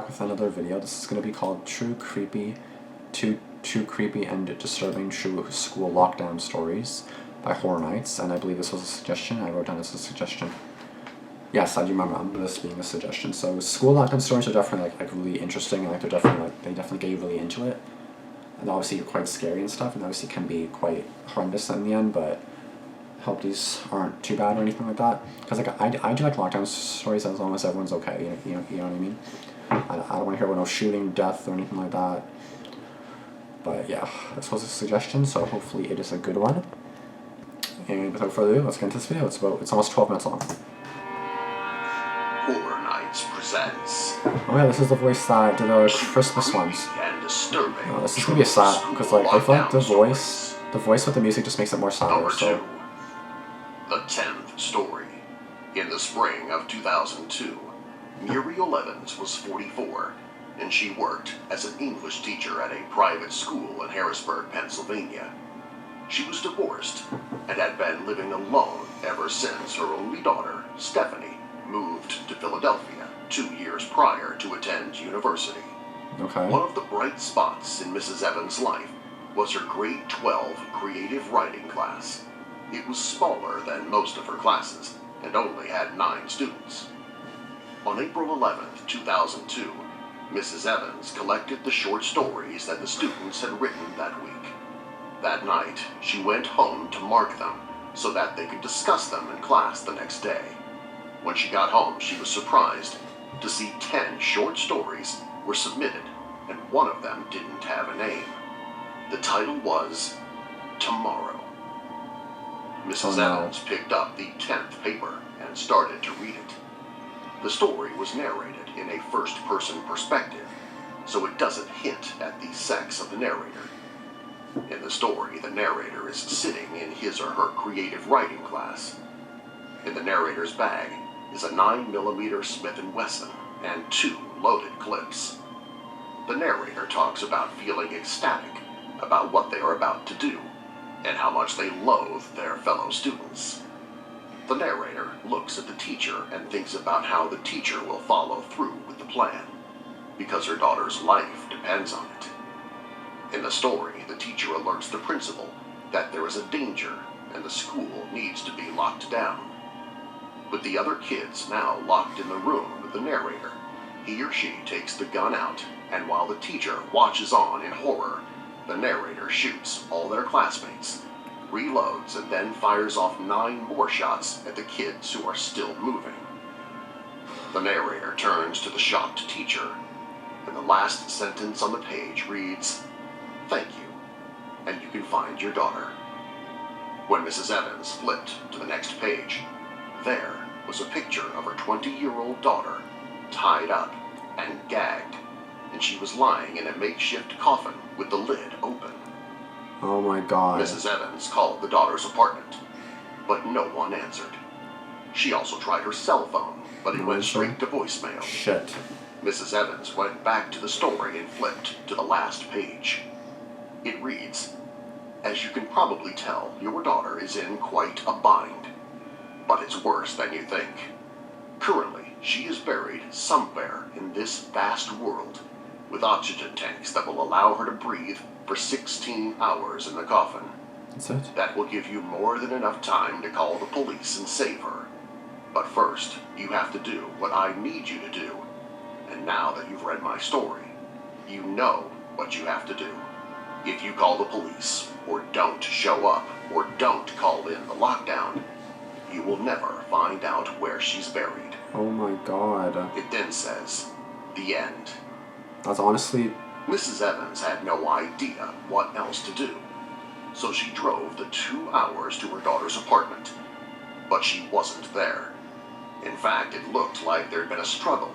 back with another video. This is going to be called True Creepy and Disturbing True School Lockdown Stories by Horror Nights, and I believe this was a suggestion. I wrote down as a suggestion. Yes, I do remember this being a suggestion. So school lockdown stories are definitely like really interesting, and they definitely get you really into it. And obviously quite scary and stuff, and obviously can be quite horrendous in the end, but I hope these aren't too bad or anything like that. Because like I do like lockdown stories as long as everyone's okay, you know what I mean? I don't want to hear about no shooting, death, or anything like that. But yeah, this was a suggestion, so hopefully it is a good one. And without further ado, let's get into this video. It's almost 12 minutes long. Horror Nights presents. Oh yeah, this is the voice that did the Christmas ones. This is gonna be a sad, because like I feel like the voice with the music just makes it more sadder. Number 2. So The 10th story. In the spring of 2002, Muriel Evans was 44, and she worked as an English teacher at a private school in Harrisburg, Pennsylvania. She was divorced and had been living alone ever since her only daughter, Stephanie, moved to Philadelphia 2 years prior to attend university. okay. One of the bright spots in Mrs. Evans' life was her grade 12 creative writing class. It was smaller than most of her classes and only had 9 students. On April 11th, 2002, Mrs. Evans collected the short stories that the students had written that week. That night, she went home to mark them so that they could discuss them in class the next day. When she got home, she was surprised to see 10 short stories were submitted, and one of them didn't have a name. The title was Tomorrow. Mrs. Evans picked up the 10th paper and started to read it. The story was narrated in a first-person perspective, so it doesn't hint at the sex of the narrator. In the story, the narrator is sitting in his or her creative writing class. In the narrator's bag is a 9mm Smith & Wesson and 2 loaded clips. The narrator talks about feeling ecstatic about what they are about to do and how much they loathe their fellow students. The narrator looks at the teacher and thinks about how the teacher will follow through with the plan, because her daughter's life depends on it. In the story, the teacher alerts the principal that there is a danger and the school needs to be locked down. With the other kids now locked in the room with the narrator, he or she takes the gun out, and while the teacher watches on in horror, the narrator shoots all their classmates, reloads, and then fires off 9 more shots at the kids who are still moving. The narrator turns to the shocked teacher, and the last sentence on the page reads, "Thank you, and you can find your daughter." When Mrs. Evans flipped to the next page, there was a picture of her 20-year-old daughter tied up and gagged, and she was lying in a makeshift coffin with the lid open. Oh my god. Mrs. Evans called the daughter's apartment, but no one answered. She also tried her cell phone, but it went straight to voicemail. Shit. Mrs. Evans went back to the story and flipped to the last page. It reads, "As you can probably tell, your daughter is in quite a bind. But it's worse than you think. Currently, she is buried somewhere in this vast world, with oxygen tanks that will allow her to breathe for 16 hours in the coffin. That's it? That will give you more than enough time to call the police and save her. But first, you have to do what I need you to do. And now that you've read my story, you know what you have to do. If you call the police, or don't show up, or don't call in the lockdown, you will never find out where she's buried." Oh my god. It then says, "The end." That's honestly... Mrs. Evans had no idea what else to do, so she drove the 2 hours to her daughter's apartment. But she wasn't there. In fact, it looked like there'd been a struggle.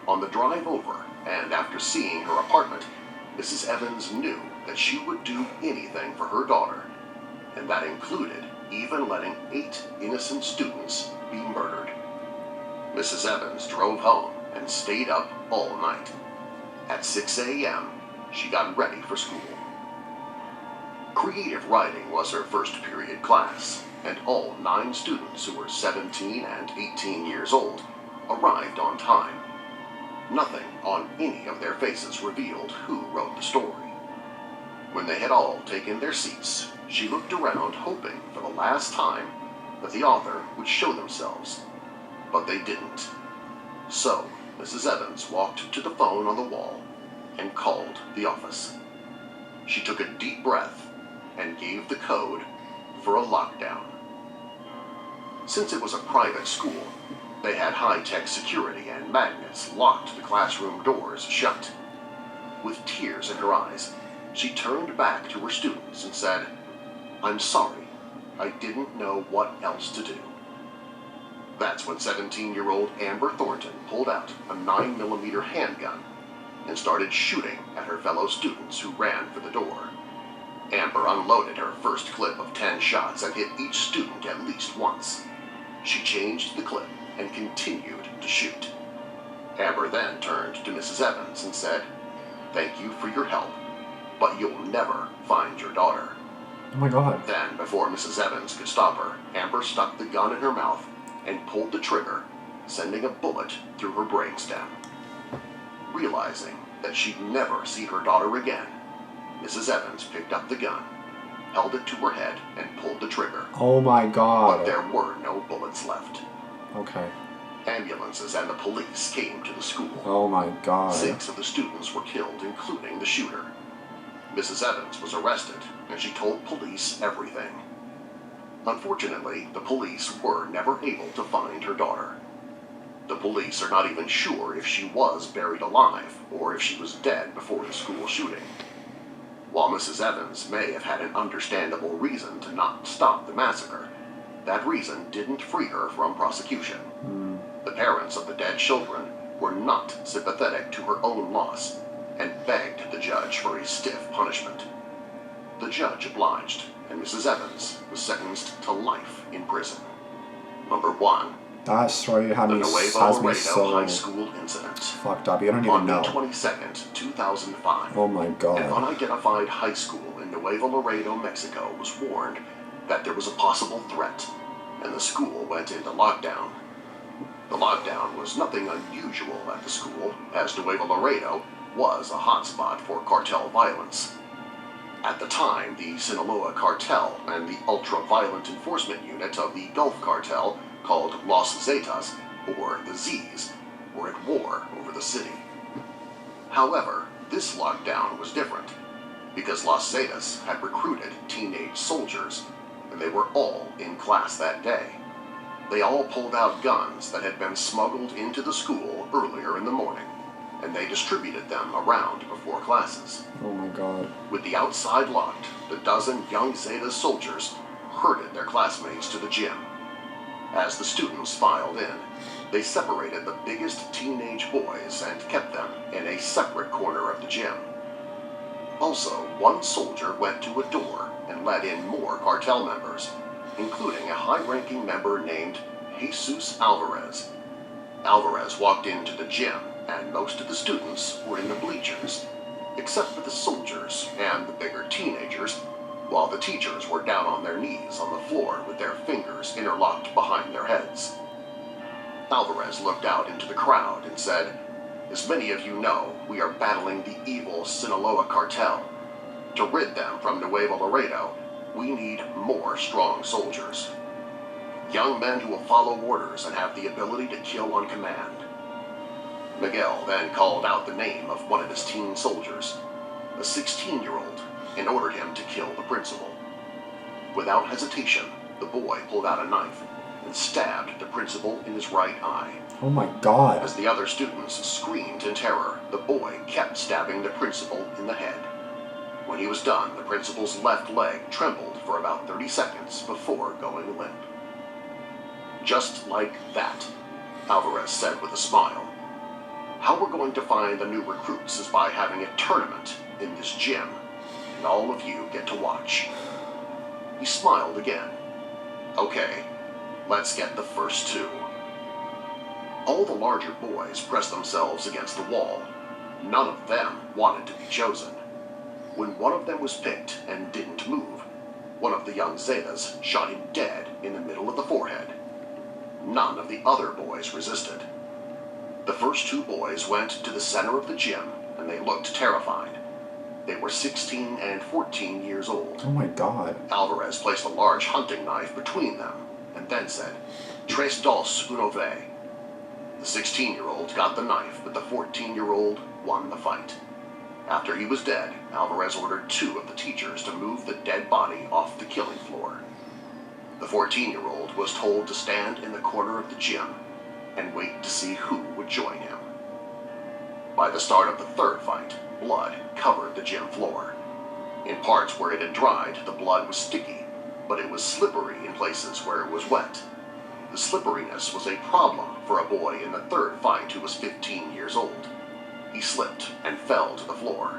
On the drive over, and after seeing her apartment, Mrs. Evans knew that she would do anything for her daughter, and that included even letting 8 innocent students be murdered. Mrs. Evans drove home and stayed up all night. At 6 a.m., she got ready for school. Creative writing was her first period class, and all 9 students who were 17 and 18 years old arrived on time. Nothing on any of their faces revealed who wrote the story. When they had all taken their seats, she looked around hoping for the last time that the author would show themselves, but they didn't. So, Mrs. Evans walked to the phone on the wall and called the office. She took a deep breath and gave the code for a lockdown. Since it was a private school, they had high-tech security and magnets locked the classroom doors shut. With tears in her eyes, she turned back to her students and said, "I'm sorry, I didn't know what else to do." That's when 17-year-old Amber Thornton pulled out a 9mm handgun and started shooting at her fellow students who ran for the door. Amber unloaded her first clip of 10 shots and hit each student at least once. She changed the clip and continued to shoot. Amber then turned to Mrs. Evans and said, "Thank you for your help, but you'll never find your daughter." Oh my god. Then, before Mrs. Evans could stop her, Amber stuck the gun in her mouth and pulled the trigger, sending a bullet through her brainstem. Realizing that she'd never see her daughter again, Mrs. Evans picked up the gun, held it to her head, and pulled the trigger. Oh my But god. there were no bullets left. Okay. Ambulances and the police came to the school. Oh my god. 6 of the students were killed, including the shooter. Mrs. Evans was arrested, and she told police everything. Unfortunately, the police were never able to find her daughter. The police are not even sure if she was buried alive or if she was dead before the school shooting. While Mrs. Evans may have had an understandable reason to not stop the massacre, that reason didn't free her from prosecution. The parents of the dead children were not sympathetic to her own loss and begged the judge for a stiff punishment. The judge obliged, and Mrs. Evans was sentenced to life in prison. Number 1. That story had The me, Nuevo has me Laredo so High School incident. fucked up. You don't even On May know. 22nd, 2005, Oh my an god. unidentified high school in Nuevo Laredo, Mexico was warned that there was a possible threat, and the school went into lockdown. The lockdown was nothing unusual at the school, as Nuevo Laredo was a hotspot for cartel violence. At the time, the Sinaloa cartel and the ultra-violent enforcement unit of the Gulf cartel, called Los Zetas, or the Z's, were at war over the city. However, this lockdown was different, because Los Zetas had recruited teenage soldiers, and they were all in class that day. They all pulled out guns that had been smuggled into the school earlier in the morning, and they distributed them around before classes. Oh my god. With the outside locked, the dozen young Zeta soldiers herded their classmates to the gym. As the students filed in, they separated the biggest teenage boys and kept them in a separate corner of the gym. Also, one soldier went to a door and let in more cartel members, including a high-ranking member named Jesus Alvarez. Alvarez walked into the gym, and most of the students were in the bleachers, except for the soldiers and the bigger teenagers, while the teachers were down on their knees on the floor with their fingers interlocked behind their heads. Alvarez looked out into the crowd and said, "As many of you know, we are battling the evil Sinaloa cartel. To rid them from Nuevo Laredo, we need more strong soldiers. Young men who will follow orders and have the ability to kill on command." Miguel then called out the name of one of his teen soldiers, a 16-year-old, and ordered him to kill the principal. Without hesitation, the boy pulled out a knife and stabbed the principal in his right eye. Oh my god. As the other students screamed in terror, the boy kept stabbing the principal in the head. When he was done, the principal's left leg trembled for about 30 seconds before going limp. "Just like that," Alvarez said with a smile. "How we're going to find the new recruits is by having a tournament in this gym, and all of you get to watch." He smiled again. "Okay, let's get the first 2. All the larger boys pressed themselves against the wall. None of them wanted to be chosen. When one of them was picked and didn't move, one of the young Zetas shot him dead in the middle of the forehead. None of the other boys resisted. The first two boys went to the center of the gym, and they looked terrified. They were 16 and 14 years old. Oh my God. Alvarez placed a large hunting knife between them, and then said, "Tres dos, uno ve." The 16-year-old got the knife, but the 14-year-old won the fight. After he was dead, Alvarez ordered two of the teachers to move the dead body off the killing floor. The 14-year-old was told to stand in the corner of the gym and wait to see who would join him. By the start of the third fight, blood covered the gym floor. In parts where it had dried, the blood was sticky, but it was slippery in places where it was wet. The slipperiness was a problem for a boy in the third fight who was 15 years old. He slipped and fell to the floor.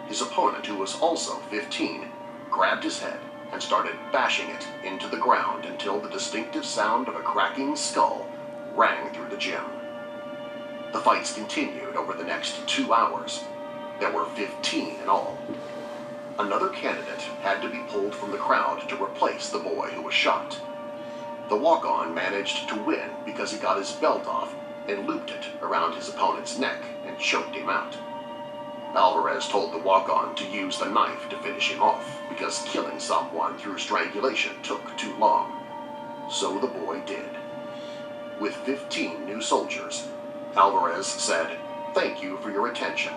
His opponent, who was also 15, grabbed his head and started bashing it into the ground until the distinctive sound of a cracking skull rang through the gym. The fights continued over the next 2 hours. There were 15 in all. Another candidate had to be pulled from the crowd to replace the boy who was shot. The walk-on managed to win because he got his belt off and looped it around his opponent's neck and choked him out. Alvarez told the walk-on to use the knife to finish him off because killing someone through strangulation took too long. So the boy did. With 15 new soldiers, Alvarez said, "Thank you for your attention.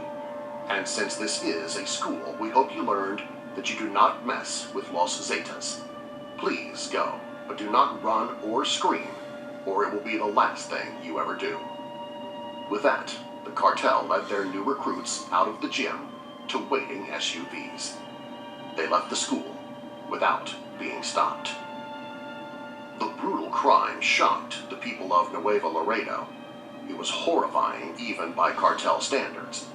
And since this is a school, we hope you learned that you do not mess with Los Zetas. Please go, but do not run or scream, or it will be the last thing you ever do." With that, the cartel led their new recruits out of the gym to waiting SUVs. They left the school without being stopped. The brutal crime shocked the people of Nuevo Laredo. It was horrifying even by cartel standards.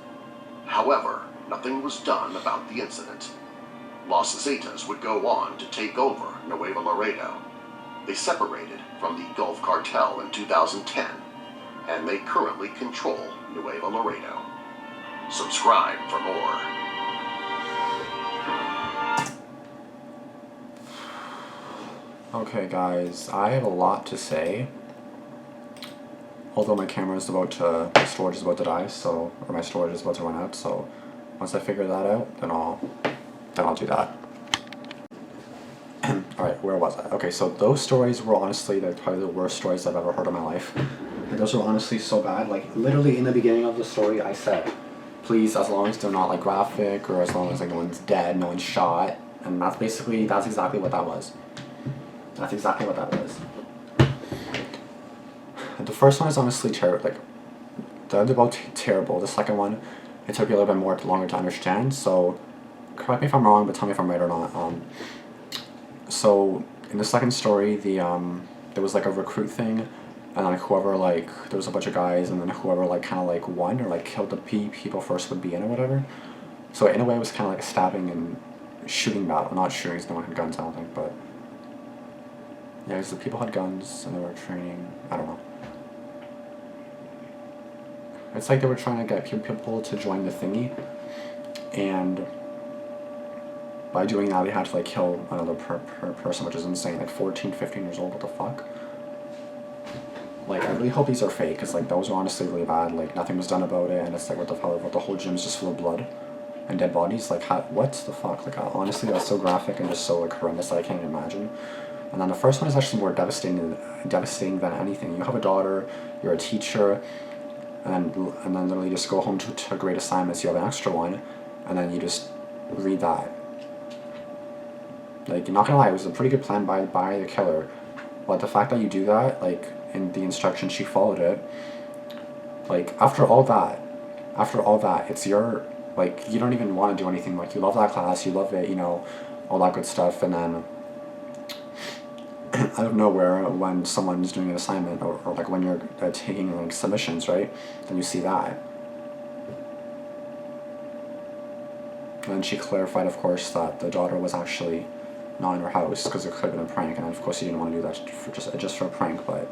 However, nothing was done about the incident. Los Zetas would go on to take over Nuevo Laredo. They separated from the Gulf Cartel in 2010, and they currently control Nuevo Laredo. Subscribe for more. Okay guys, I have a lot to say. Although my my storage is about to die, or my storage is about to run out, so once I figure that out, then I'll do that. Alright, where was I? Okay, so those stories were honestly probably the worst stories I've ever heard in my life. And those were honestly so bad. Like, literally in the beginning of the story, I said, please, as long as they're not like graphic, or as long as like no one's dead, no one's shot, and that's exactly what that was. That's exactly what that was. The first one is honestly terrible. Like, they're both terrible. The second one, it took me a little bit more longer to understand. So, correct me if I'm wrong, but tell me if I'm right or not. So in the second story, there was like a recruit thing, and like whoever there was a bunch of guys, and then whoever kind of won or killed the people first would be in or whatever. So in a way, it was kind of like a stabbing and shooting battle. Not shooting, because no one had guns, I don't think, but yeah, because the people had guns and they were training. I don't know. It's like they were trying to get people to join the thingy, and by doing that they had to kill another person, which is insane. 14, 15 years old, what the fuck? I really hope these are fake, because those were honestly really bad. Nothing was done about it, and it's what the fuck, the whole gym's just full of blood and dead bodies. What the fuck? Honestly, that's so graphic and just so horrendous that I can't even imagine. And then the first one is actually more devastating than anything. You have a daughter, you're a teacher, and then literally just go home to grade assignments. You have an extra one, and then you just read that. You're not gonna lie, it was a pretty good plan by the killer, but the fact that you do that, in the instructions she followed it, after all that, it's your, you don't even want to do anything. You love that class, you love it, all that good stuff, and then out of nowhere, when someone's doing an assignment, or when you're taking submissions, right, then you see that. And then she clarified, of course, that the daughter was actually not in her house, because it could have been a prank, and of course you didn't want to do that just for a prank, but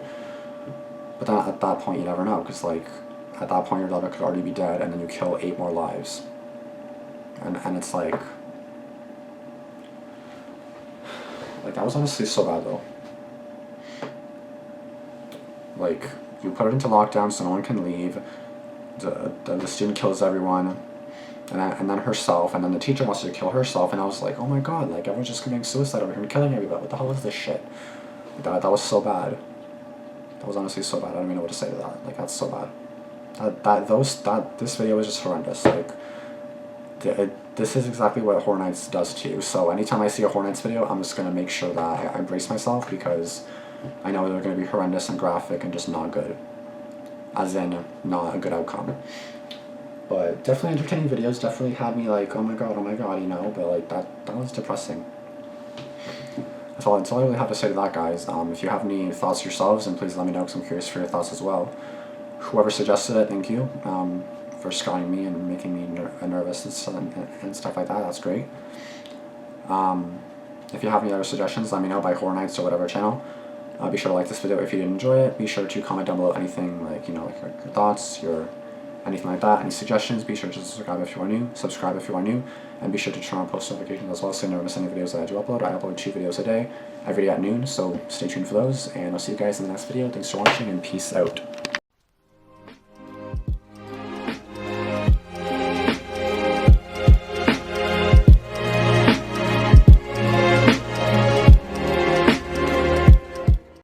then at that point you never know, because at that point your daughter could already be dead, and then you kill 8 more lives, and it's that was honestly so bad though. you put it into lockdown so no one can leave. The student kills everyone, and then herself, and then the teacher wants to kill herself, and I was like, oh my god, like everyone's just committing suicide over here and killing everybody. What the hell is this shit? That was so bad. That was honestly so bad. I don't even know what to say to that. Like, that's so bad. This video was just horrendous. Like, this is exactly what Horror Nights does to you. So anytime I see a Horror Nights video, I'm just gonna make sure that I brace myself, because I know they're gonna be horrendous and graphic and just not good. As in, not a good outcome. But definitely entertaining videos. Definitely had me like, oh my god, you know. But like that was depressing. That's all I really have to say to that, guys. If you have any thoughts yourselves, then please let me know, because I'm curious for your thoughts as well. Whoever suggested it, thank you for scarring me and making me nervous and stuff like that. That's great. If you have any other suggestions, let me know by Horror Nights or whatever channel. Be sure to like this video if you did enjoy it. Be sure to comment down below anything, like, you know, like your thoughts, anything like that, any suggestions. Be sure to subscribe if you are new, and be sure to turn on post notifications as well, so you never miss any videos that I do upload. I upload 2 videos a day, every day at noon, so stay tuned for those, and I'll see you guys in the next video. Thanks for watching, and peace out.